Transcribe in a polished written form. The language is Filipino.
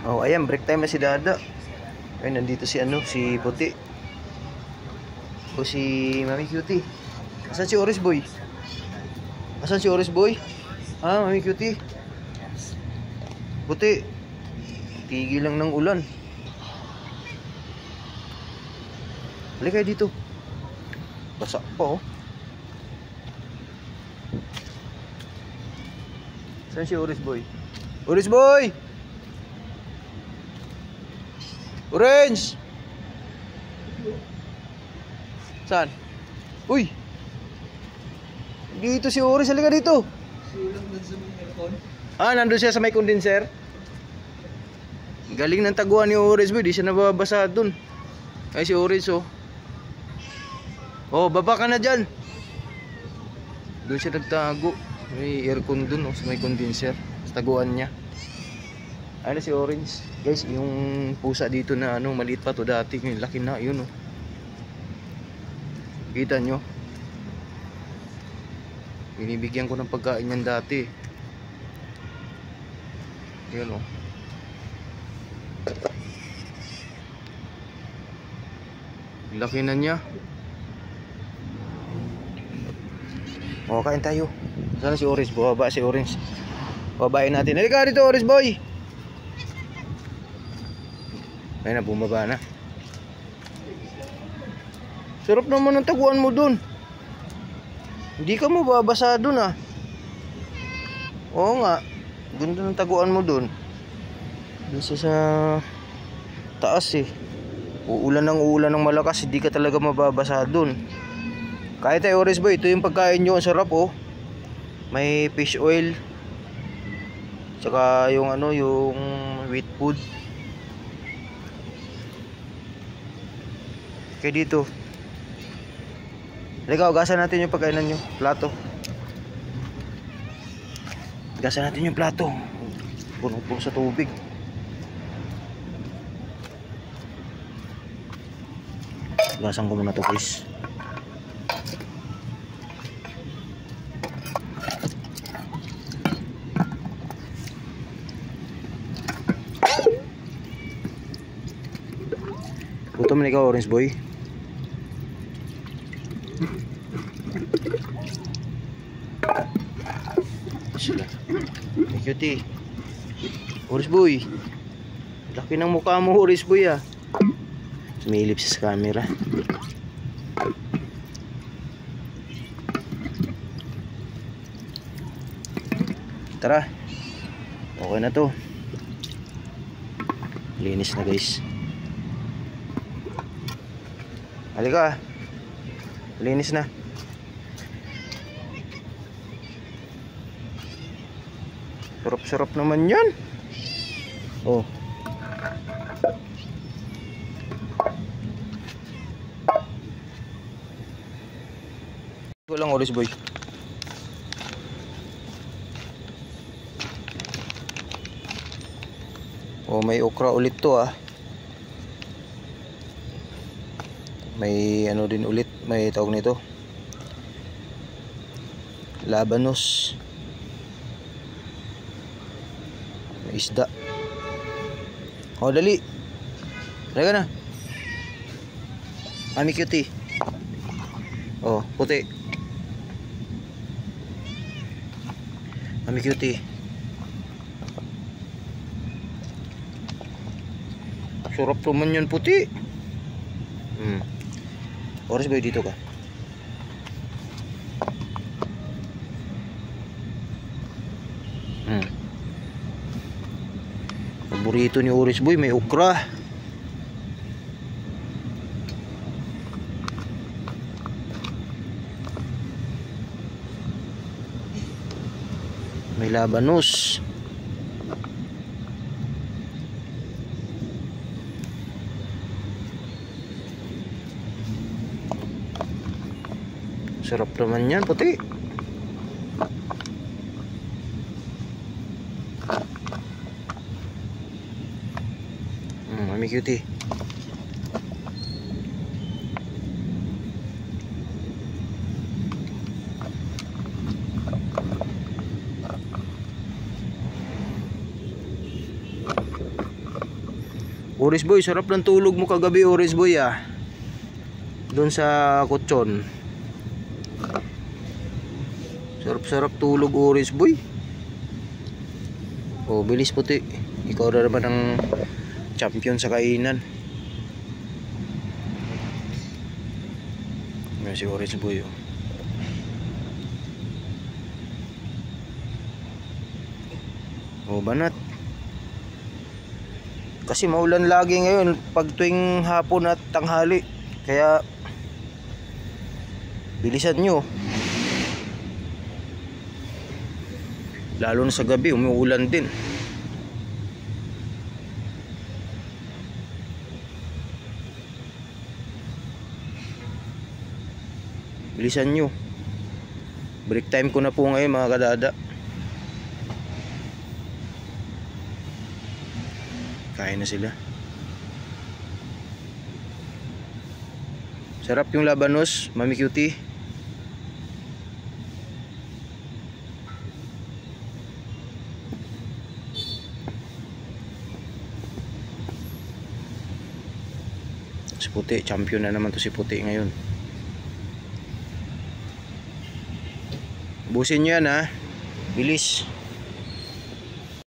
Oh, ayan, break time na si Dada. Ay, nandito si ano, si Puti. O si Mami Cutie. Asan si Oris Boy? Asan si Oris Boy? Ha, Mami Cutie? Puti. Tigil lang ng ulan. Halika kayo dito. Basa pa oh. Saan si Oris Boy? Oris Boy! Orange! Saan? Uy! Dito si Oris, halika dito. Ah, nandun siya sa may condenser. Galing ng taguan ni Oris Boy, di siya nababasa dun. Ay si Oris oh. Oh, baba ka na dyan. Doon siya nagtago. May aircon dun oh, sa may condenser. Sa taguan niya. Ayun na si Orange. Guys, yung pusa dito na ano, maliit pa to dati. Yung laki na, yun oh. Kita nyo? Binibigyan ko ng pagkain yan dati. Yun oh. Laki na niya. O, kain tayo. Sana si Orange? Bumaba si Orange. Babain natin. Halika dito, Orange Boy. Ayun na, bumaba na. Sarap naman ang taguan mo dun. Hindi ka mababasa dun ah. Oo nga. Ganda ng taguan mo dun. Dun sa taas eh. Uulan ng malakas. Hindi ka talaga mababasa dun. Kahit tayo Orange Boy, ito yung pagkain nyo. Ang sarap oh. May fish oil. Tsaka yung ano, yung wheat food. Kaya dito. Halika, ugasan natin yung pagkainan nyo. Plato. Ugasan natin yung plato. Puno-puno sa tubig. Ugasan ko muna to guys. Gutom na ikaw, Orange Boy. Sila. Hey, cutie. Orange Boy. Laki ng mukha mo, Orange Boy ah. Sumilip siya sa camera. Tara. Okay na to. Linis na guys. Halika. Linis na. Sarap-sarap naman yan. Oh. Ito lang Orange Boy. Oh, may okra ulit to ah. May ano din ulit, may tawag nito. Labanos. May isda. Oh, dali. Halika na. Mami Cutie. Oh, puti. Mami Cutie. Sarap naman yun, puti. Orange Boy, dito ka. Paborito ni Orange Boy, may okra. May labanos. Sarap naman yan, puti. Mami Cutie. Oris boy, sarap ng tulog mo kagabi, Oris boy ah. Doon sa kutsyon. Sarap-sarap tulog, Oris boy. Oh, bilis puti. Ikaw na naman ang champion sa kainan. Ayan si Oris boy oh. Oh, banat. Kasi maulan lagi ngayon pag tuwing hapon at tanghali. Kaya bilisan nyo. Lalo na sa gabi, umuulan din. Bilisan nyo. Break time ko na po ngayon mga kadada. Kain na sila. Sarap yung labanos, Mami Cutie. Si Puti, champion na naman to si Puti ngayon. Busin nyo yan ha. Bilis.